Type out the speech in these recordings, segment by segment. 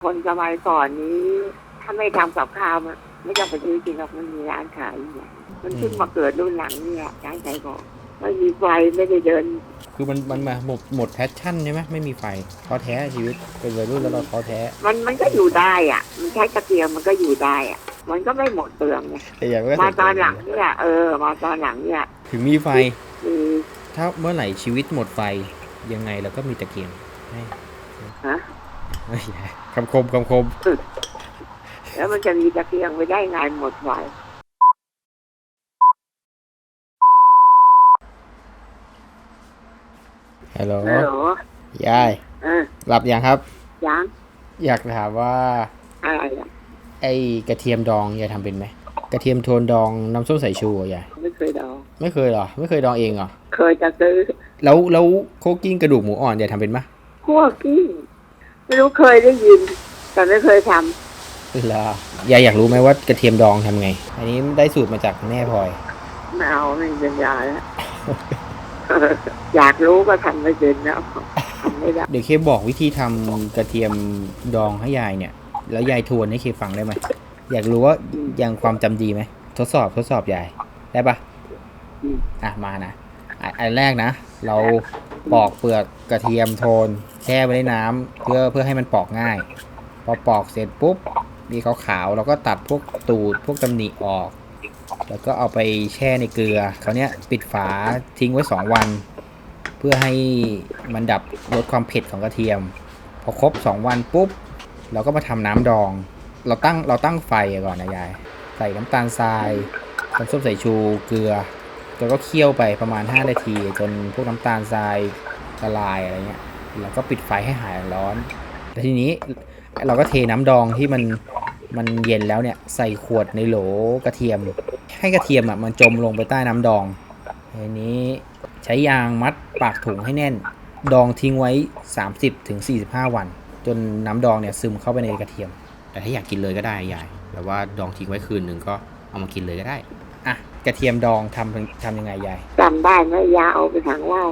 คนสมัยก่อนนี้ถ้าไม่ทำกับข้าวมันไม่ต้องไปซื้อกินหรอกมันมีร้านขายอยู่เนี่ยมันเพิ่งมาเกิดรุ่นหลังเนี่ยร้านขายของไม่มีไฟไม่ได้เดินคือมันมาหมดแพชชั่นใช่ไหมไม่มีไฟท้อแท้ชีวิตเป็นวัยรุ่นแล้วเราท้อแท้มันก็อยู่ได้อ่ะมันใช้กระเทียมมันก็อยู่ได้อ่ะมันก็ไม่หมดเปลืองไงแต่อย่างก็มาตอนหลังเนี่ยมาตอนหลังเนี่ยถึงมีไฟมีถ้าเมื่อไหร่ชีวิตหมดไฟยังไงเราก็มีตะเกียงฮะคำคมแล้วมันจะมีตะเกียงไปได้ไงหมดไฟฮัลโหลฮัลโหลยายหลับยังครับยังอยากถามว่าอะไรอ่ะไอ้กระเทียมดองยายทำเป็นไหมกระเทียมโทนดองน้ำส้มสายชูยายไม่เคยดองไม่เคยเหรอไม่เคยดองเองเหรอเคยจะซื้อแล้วโคกิ้งกระดูกหมูอ่อนยายทำเป็นไหมคั่วกิ้งไม่รู้เคยได้ยินแต่ไม่เคยทำเหรอยายอยากรู้ไหมว่ากระเทียมดองทำไงอันนี้ได้สูตรมาจากแม่พลอยไม่เอาไม่เป็นยาแล้วอยากรู้ก็ทำไม่เป็นแล้วทำไม่ได้เดี๋ยวเคบอกวิธีทำกระเทียมดองให้ยายเนี่ยแล้วยายทวนให้เคฟังได้ไหมอยากรู้ว่ายังความจำดีไหมทดสอบยายได้ปะมานะอันแรกนะเราปอกเปลือกกระเทียมโทนแช่ไว้ในน้ำเพื่อให้มันปอกง่ายพอปอกเสร็จปุ๊บมีขาวๆเราก็ตัดพวกตูดพวกตำหนิออกแล้วก็เอาไปแช่ในเกลือคราวนี้ปิดฝาทิ้งไว้2 วันเพื่อให้มันดับลดความเผ็ดของกระเทียมพอครบ2 วันปุ๊บเราก็มาทำน้ำดองเราตั้งไฟก่อนนะยายใส่น้ำตาลทรายน้ำส้มสายชูเกลือแล้วก็เคี่ยวไปประมาณ5 นาทีจนพวกน้ำตาลทรายละลายอะไรเงี้ยแล้วก็ปิดไฟให้หายร้อนแล้วทีนี้เราก็เทน้ำดองที่มันเย็นแล้วเนี่ยใส่ขวดในโหลกระเทียมให้กระเทียมมันจมลงไปใต้น้ำดองทีนี้ใช้ยางมัดปากถุงให้แน่นดองทิ้งไว้ 30-45 วันจนน้ำดองเนี่ยซึมเข้าไปในกระเทียมแต่ถ้าอยากกินเลยก็ได้ยายแต่ว่าดองทิ้งไว้คืนนึงก็เอามากินเลยก็ได้กระเทียมดองทำยังไงยายจำได้ไหมยาเอาไปทางเล่า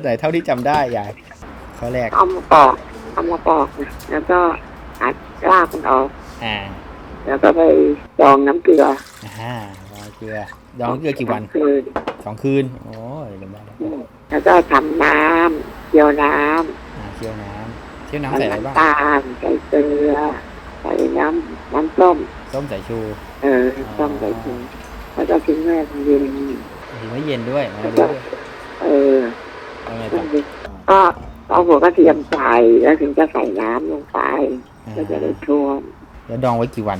แต่เท่าที่จำได้ยายข้อแรกเอามาปอกแล้วก็อัดรากมันออกแล้วก็ไปดองน้ำเกลือดองเกลือกี่วัน2 คืนโอ้ยจำได้แล้วก็ทำน้ำเคี่ยวน้ำใส่อะไรบ้างตาลใส่เกลือใส่น้ำส้มสายชูส้มสายชูแล้วก็ทิ้งไว้เย็นทิ้งไว้เย็นด้วยก็เอาหัวกระเทียมใส่แล้วถึงจะใส่น้ำลงไปก็จะได้ท่วมแล้วดองไว้กี่วัน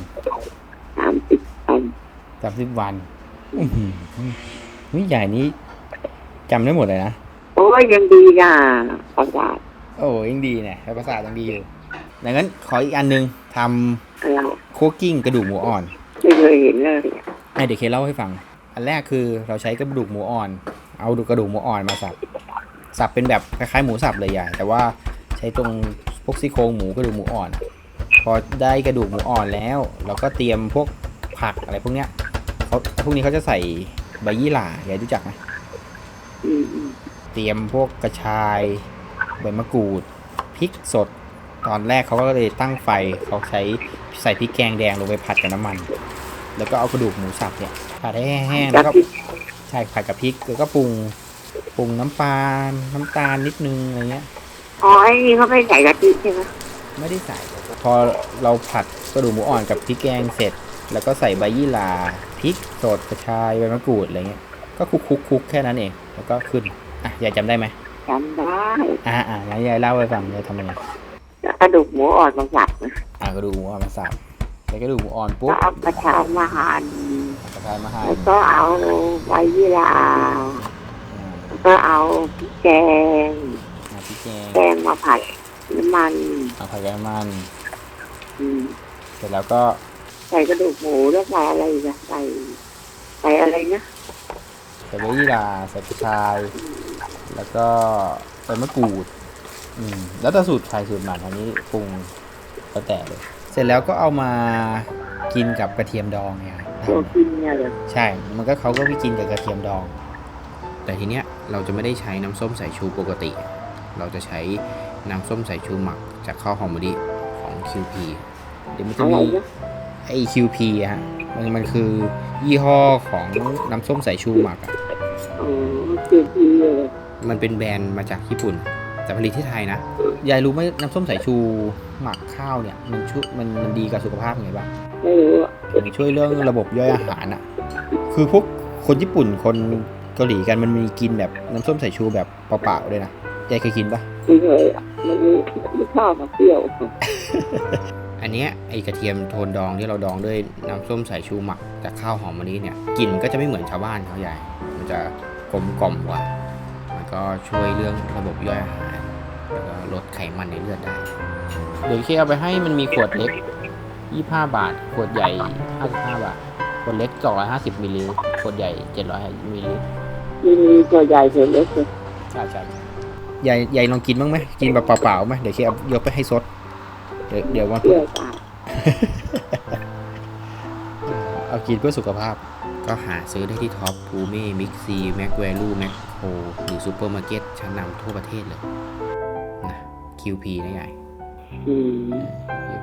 30 วันนี่ใหญ่นี้จำได้หมดเลยนะโอ้ยยังดีอ่ะประสาทยังดีเนี่ยประสาทยังดีอยู่ดังนั้นขออีกอันนึงทำโคกิ้งกระดูกหมูอ่อนไม่เคยเห็นเลยเดี๋ยวเคเล่าให้ฟังอันแรกคือเราใช้กระดูกหมูอ่อนเอากระดูกหมูอ่อนมาสับเป็นแบบคล้ายๆหมูสับเลยใหญ่แต่ว่าใช้ตรงพวกซี่โครงหมูกระดูกหมูอ่อนพอได้กระดูกหมูอ่อนแล้วเราก็เตรียมพวกผักอะไรพวกเนี้ยพวกนี้เขาจะใส่ใบยี่หร่ายายรู้จักไหมเตรียมพวกกระชายใบมะกรูดพริกสดตอนแรกเขาก็เลยตั้งไฟเขาใส่พริกแกงแดงลงไปผัดกับน้ำมันแล้วก็เอากระดูกหมูสับเนี่ยผัดให้แห้งแล้วก็ใช่ผัดกับพริกแล้วก็ปรุงน้ำตาลนิดนึงอะไรเงี้ยไอ้นี่เขาไม่ใส่กะทิใช่ไหมไม่ได้ใส่พอเราผัดกระดูกหมูอ่อนกับพริกแกงเสร็จแล้วก็ใส่ใบยี่หร่าพริกสดกระชายใบมะกรูดอะไรเงี้ยก็คลุกแค่นั้นเองแล้วก็ขึ้นยายจำได้ไหมจำได้งั้นยายเล่าให้ฟังยายทำยังไงกระดูกหมูอ่อนมาสับกระดูกหมูอ่อนมาสับใส่กระดูกหมูอ่อนปุ๊บเอากระชายมาหั่นแล้วก็เอาใบยี่หร่าก็เอาพริกแกงมาผัดน้ำมันน้ำมันเสร็จแล้วก็ใส่กระดูกหมูแล้วใส่อะไรนะใส่อะไรนะใส่ใบยี่หร่าใส่กระชายแล้วก็ใบมะกรูดแล้วแต่สูตรใครสูตรมันอันนี้ปรุงแล้วแต่เลยเสร็จแล้วก็เอามากินกับกระเทียมดองเนี่ยกินเนี่ยเลยใช่เขาก็ไปกินกับกระเทียมดองแต่ทีเนี้ยเราจะไม่ได้ใช้น้ำส้มสายชูปกติเราจะใช้ น้ำส้มสายชูหมักจากข้าวหอมมะลิของ QP เดี๋ยวมันจะ อะไร มี นะ ไอ้ QP อะฮะมันคือยี่ห้อของน้ำส้มสายชูหมักอะ อ๋อเปลี่ยนทีเลย มันเป็นแบรนด์มาจากญี่ปุ่นแต่ผลิตที่ไทยนะ ยายรู้ไหมน้ำส้มสายชูหมักข้าวเนี่ยมันดีกับสุขภาพยังไงบ้าง ไม่รู้อ่ะ อย่างช่วยเรื่องระบบย่อยอาหารอะคือพวกคนญี่ปุ่นคนเกาหลีกันมันมีกินแบบน้ำส้มสายชูแบบเปล่าๆด้วยนะยายเคยกินปะ ไม่เคยอ่ะไม่ชอบเปรี้ยว อันเนี้ยไอกระเทียมโทนดองที่เราดองด้วยน้ำส้มสายชูหมักจากข้าวหอมมะลิเนี่ยกลิ่นก็จะไม่เหมือนชาวบ้านเขาใหญ่ มันจะกลมกล่อมกว่ามันก็ช่วยเรื่องระบบย่อยอาหารแล้วก็ลดไขมันในเลือดได้เดี๋ยวเคเอาไปให้มันมีขวดเล็ก25 บาทขวดใหญ่55 บาทขวดเล็ก250มิลลิลิตรขวดใหญ่700มิลลิลิตร มีตัวใหญ่เห็นเล็กเลย ใช่ใหญ่ลองกินบ้างไหมกินแบบเปล่าๆไหมเดี๋ยวเคเอายกไปให้ซดเดี๋ยววัน เปรี้ยวตาย เอากินเพื่อสุขภาพ ก็หาซื้อได้ที่ท็อปทูเม่มิกซีแม็กแวลูแม็กโคหรือซูเปอร์มาร์เก็ตชั้นนำทั่วประเทศเลยนะ QP นะใหญ่ อืม QP